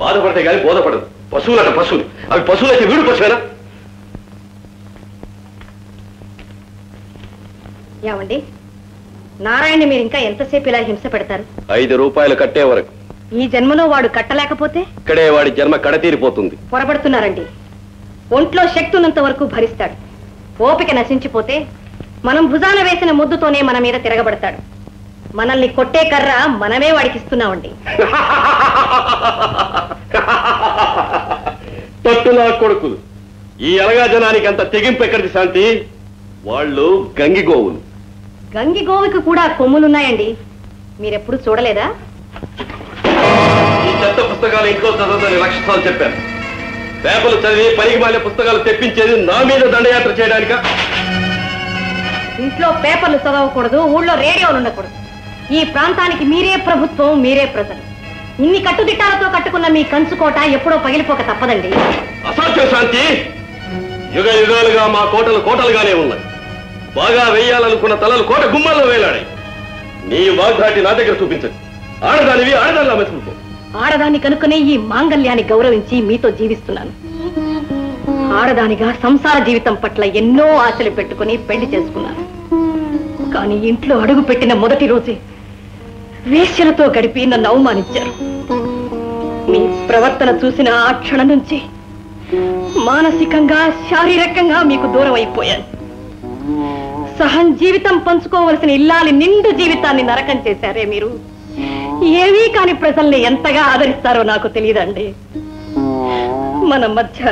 బాధపడితే కానీ బోధపడదు. పశువులట పశువులు. అవి పశువులైతే వీడు పశువేనా? ఏమండి, నారాయణ మీరు ఇంకా ఎంతసేపు ఇలా హింస పెడతారు? 5 రూపాయలు కట్టే వరకు. ఈ జన్మలో వాడు కట్టలేకపోతే ఇక్కడే వాడి జన్మ కడతీరిపోతుంది. పొరబడుతున్నారండి. ఒంట్లో శక్తి ఉన్నంత వరకు భరిస్తాడు. ఓపిక నశించిపోతే మనం భుజాన వేసిన ముద్దుతోనే మన మీద తిరగబడతాడు. మనల్ని కొట్టే కర్ర మనమే వాడికి ఇస్తున్నామండి. తట్టులా కొడుకులు. ఈ అలగా జనానికి అంత తెగింపు ఎక్కడిది శాంతి? వాళ్ళు గంగిగోవులు. గంగిగోవుకి కూడా కొమ్ములున్నాయండి. మీరెప్పుడు చూడలేదా? ఈ చెత్త పుస్తకాలు ఇంట్లో చదవదని లక్షణాలు చెప్పాను. పేపర్లు చదివి పనికి మాలే పుస్తకాలు తెప్పించేది నా మీద దండయాత్ర చేయడానిక? ఇంట్లో పేపర్లు చదవకూడదు, ఊళ్ళో రేడియోలు ఉండకూడదు. ఈ ప్రాంతానికి మీరే ప్రభుత్వం, మీరే ప్రజలు. ఇన్ని కట్టుదిట్టాలతో కట్టుకున్న మీ కంచుకోట ఎప్పుడో పగిలిపోక తప్పదండి. అసాధ్యం శాంతి. యుగ యుగాలుగా మా కోటలు కోటలుగానే ఉన్నాయి. బాగా వేయాలనుకున్న తలలు కోట గుమ్మాల్లో వేలాడాయి. నీ వాగ్దాటి నా దగ్గర చూపించండి. ఆడదానివి ఆడదానిలా మెచ్చుకో. ఆడదాన్ని కనుక్కునే ఈ మాంగళ్యాన్ని గౌరవించి మీతో జీవిస్తున్నాను. ఆడదానిగా సంసార జీవితం పట్ల ఎన్నో ఆశలు పెట్టుకుని పెళ్లి చేసుకున్నాను. కానీ ఇంట్లో అడుగు పెట్టిన మొదటి రోజే వేశ్యలతో గడిపి నన్ను అవమానించారు. మీ ప్రవర్తన చూసిన ఆ క్షణం నుంచి మానసికంగా శారీరకంగా మీకు దూరం అయిపోయాను. సహం జీవితం పంచుకోవలసిన ఇల్లాలి నిండు జీవితాన్ని నరకం చేశారే మీరు. ఏమీ కాని ప్రజల్ని ఎంతగా ఆదరిస్తారో నాకు తెలియదండి. మన మధ్య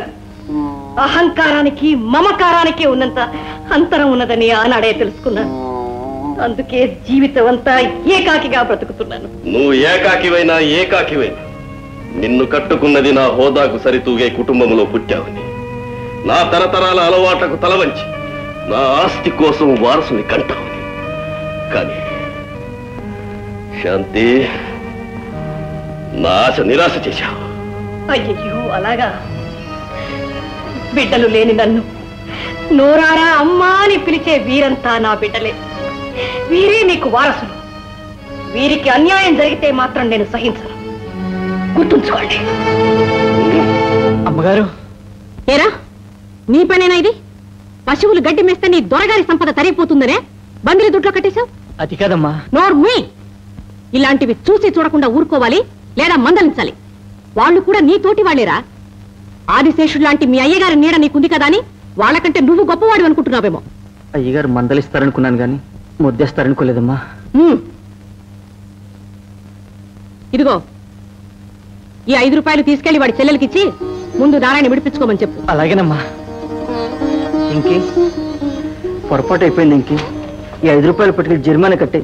అహంకారానికి మమకారానికి ఉన్నంత అంతరం ఉన్నదని ఆనాడే తెలుసుకున్నాను. అందుకే జీవితం అంతా ఏకాకిగా బ్రతుకుతున్నాను. నువ్వు ఏకాకివైనా ఏకాకివైనా నిన్ను కట్టుకున్నది నా హోదాకు సరితూగే కుటుంబంలో పుట్టావని, నా తరతరాల అలవాట్లకు తలవంచి నా ఆస్తి కోసం వారసుని కంటావని. కానీ శాంతి, నా ఆశ నిరాశ చేశావు. అయ్యో, అలాగా? బిడ్డలు లేని నన్ను నోరారా అమ్మా అని పిలిచే వీరంతా నా బిడ్డలే. వీరే నీకు వారసులు. వీరికి అన్యాయం జరిగితే మాత్రం నేను సహించను. గుర్తుంచుకోండి. అమ్మగారు, ఏరా నీ పనేనా ఇది? పశువులు గడ్డి మేస్తే నీ దొరగారి సంపద తరిగిపోతుందనే బండిని దుట్లో కట్టేశావు. అది కాదమ్మా. నోర్మీ, ఇలాంటివి చూసి చూడకుండా ఊరుకోవాలి లేదా మందలించాలి. వాళ్ళు కూడా నీ తోటి వాళ్ళేరా. ఆదిశేషుడు లాంటి మీ అయ్యగారి నీడ నీకుంది కదా అని వాళ్ళకంటే నువ్వు గొప్పవాడు అనుకుంటున్నావేమో. అయ్యగారు మందలిస్తారనుకున్నాను గాని ముద్దేస్తారనుకోలేదమ్మా. ఇదిగో ఈ 5 రూపాయలు తీసుకెళ్లి వాడి చెల్లెలకిచ్చి ముందు నారాయణ విడిపించుకోమని చెప్పు. అలాగేనమ్మా. ఇంకే పొరపాటు అయిపోయింది. ఇంకే ఈ 5 రూపాయలు పట్టుకుని జరిమానా కట్టే.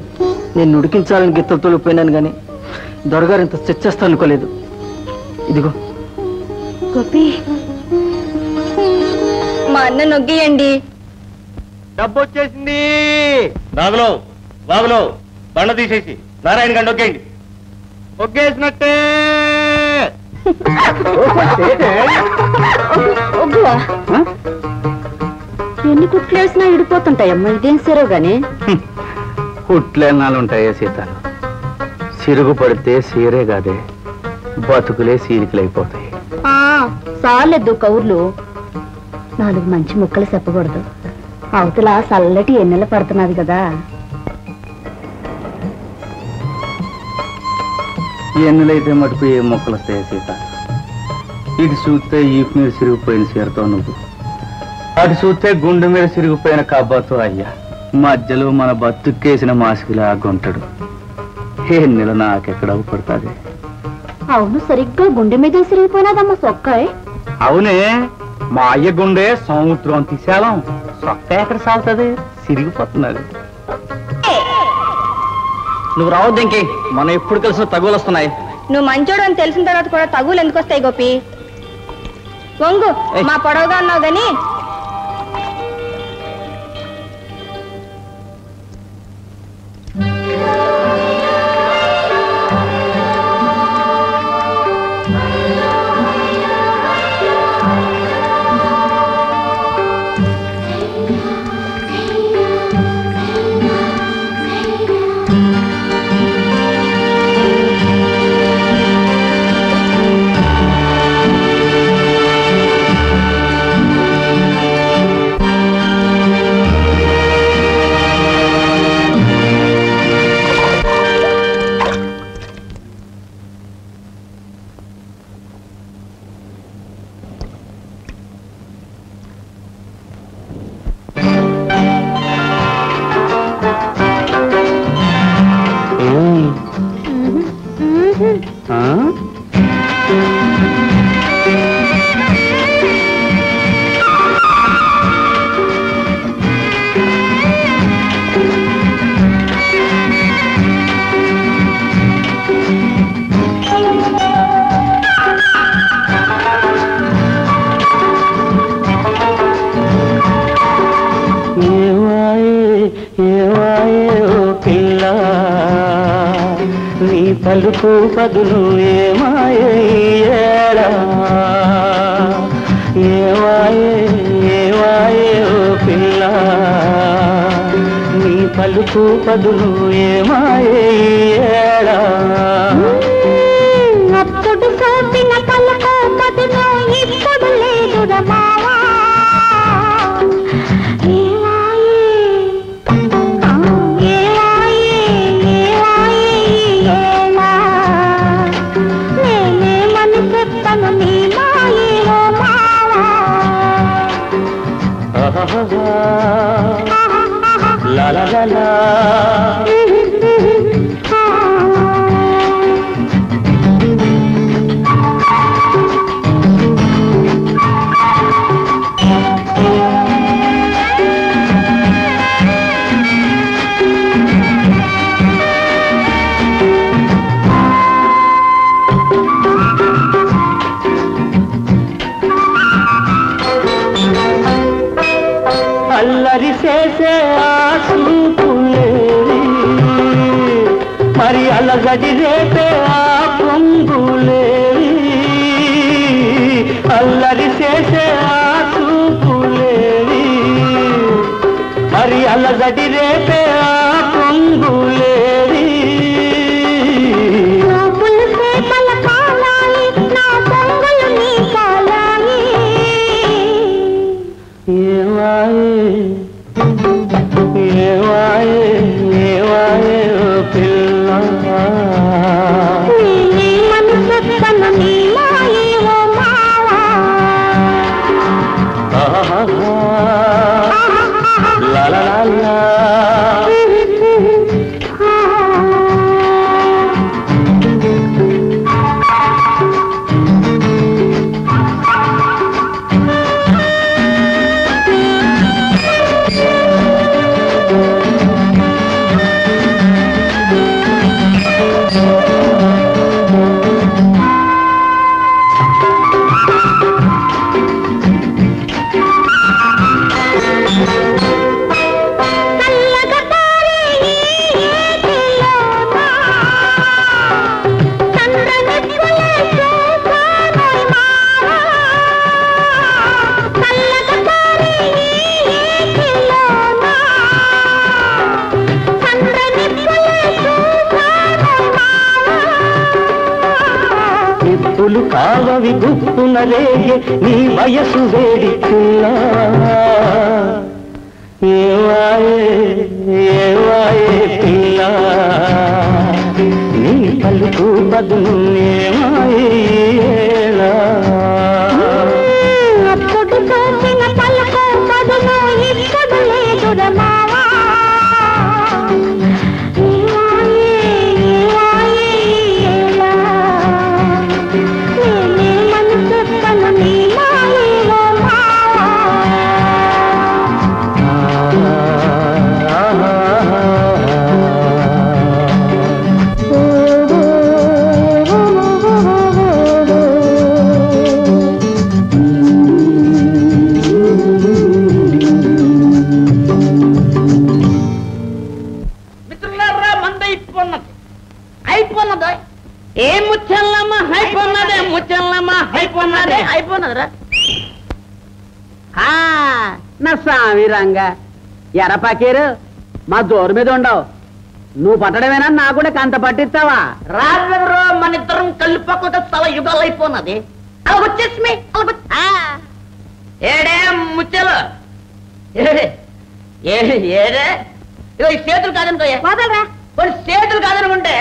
నేను ఉడికించాలని గిత్తలతో పోయినాను గాని దొరగారు ఇంత చచ్చేస్తా అనుకోలేదు. ఇదిగో. గోపి, మా అన్న నొగ్గియండి. డబ్బు వచ్చేసింది. బాబులో బాబులో బండ తీసేసి నారాయణ గారిని నొక్కేయండి. ఒగ్గేసినట్టే. ఎన్ని కుట్లేసినా ఇడిపోతుంటాయమ్మా. ఇదేం సరే గాని కుట్లేనాలు ఉంటాయా సీత? సిరుగు పడితే సీరే కాదే, బతుకులే సీరికలైపోతాయి. సాలేదు కౌర్లు. 4 మంచి ముక్కలు చెప్పకూడదు. అవతల చల్లటి ఎన్నెల పడుతున్నది కదా. ఎన్నులైతే మటుకు ఏ మొక్కలు వస్తాయా సీత? ఇటు చూస్తే ఈపు మీద సిరిగిపోయిన సీరతో నువ్వు, అటు చూస్తే గుండె మీద సిరిగిపోయిన కబ్బాతో అయ్యా, మధ్యలో మన బతుక్కేసిన మాసికిలా గుంటడు. ఎన్నెల నాకెక్కడ పడుతుంది? అవును, సరిగ్గా గుండె మీద సిరిగిపోయినదమ్మా సొక్కాయ్. అవునే, మా అయ్య గుండె సముద్రం తీసేలం. సొక్క ఎక్కడ సాగుతుంది? సిరిగిపోతున్నది. నువ్వు రావద్దు ఇంకే. మనం ఎప్పుడు కలిసిన తగులు వస్తున్నాయి. నువ్వు మంచోడు అని తెలిసిన తర్వాత కూడా తగులు ఎందుకు వస్తాయి గోపి? వంగు, మా పొడవుగా అన్నావు గాని. పలుకు పదులు ఏమాయేడా ఏవాయే ఓ పిల్ల నీ పలుకు పదులు ఏమాయేడా అప్పుడు సోపిన పలుకు పదులు ఇప్పుడు లేదురా మావా la la la la అల్లరి చేసే ఆసూపులేవి మరి అలగడి రేపే ఆ పొంగులేవి అల్లరి చేసే ఆసూపులేవి మరి అలగడి రేపే ఆ పొంగులేవి la la la la నిప్పులు కావవి గుప్పున రేగే నీ వయసు వేడి పిల్ల ఏవాయే పిల్ల నీ పలుకు బదులు ఏమాయేలా అప్పుడు సోపిన పలుకు బదులు ఇప్పుడు లేదురా మావా నా స్వామి రంగా ఎరపాకేరు మా జోరు మీద ఉండవు నువ్వు పట్టడమేనా నా కూడా కంత పట్టిస్తావా రాజు మన ఇద్దరం కళ్ళు పక్కతో చాలా యుగాలు అయిపోన్నది అలా వచ్చేసి ఏడే ముచ్చలు ఏడే ఏడే ఇగో ఈ చేతులు కాదనుకోయా వదలరా కొన్ని చేతులు కాదనుకుంటే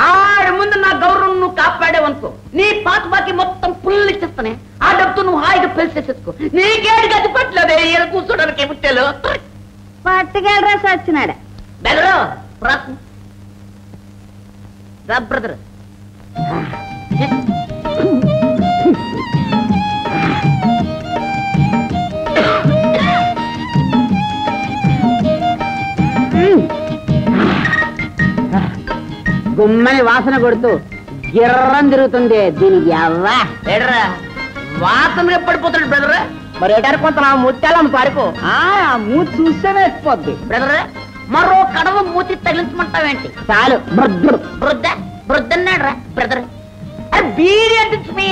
ఆడ ముందు నా గౌరవం నువ్వు కాపాడేవనుకో నీ పాత బాకి మొత్తం పుల్లు ఇచ్చేస్తానే ఆ డబ్బుతో నువ్వు హాయిగా పెళ్లి చేసేసుకో నీకేడు గది పట్టలేదే ఈయన కూర్చోడానికి ముట్టేలు పట్టుకెళ్ళరా సచ్చినాడా బెదరు బ్రదర్ గుమ్మని వాసన కొడుతూ గిర్రం తిరుగుతుంది దీనికి ఎవ్వా వాసన పడిపోతాడు బ్రదర్. మరి ఎటారు కొంత నా ముత్యాలమ్మ పారిపో మూతి చూస్తేనే ఎక్కిపోద్ది బ్రదర్ మరో కడవ మూతి తగిలించమంటావేంటి? చాలు బృద్ద బృద్దన్నాడు రా బ్రదర్. అరే బీడి అంటించు మీ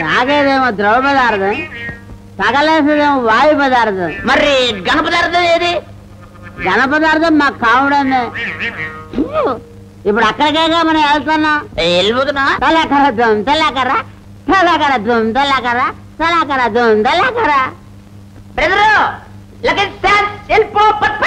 తాగేదేమో ద్రవ పదార్థం, తగలేసేదేమో వాయు పదార్థం. మరి గణపదార్థం ఏది? ఘన పదార్థం మాకు కావడమే. ఇప్పుడు అక్కడికేగా మనం వెళ్తున్నాం. వెళ్ళిపోతున్నా తలాకర దుమ్ తలాకర, తలాకర దుమ్ తలాకర, తలాకర దుమ్ తలాకర. బ్రదరు లగేజ్ వెళ్ళిపో పట్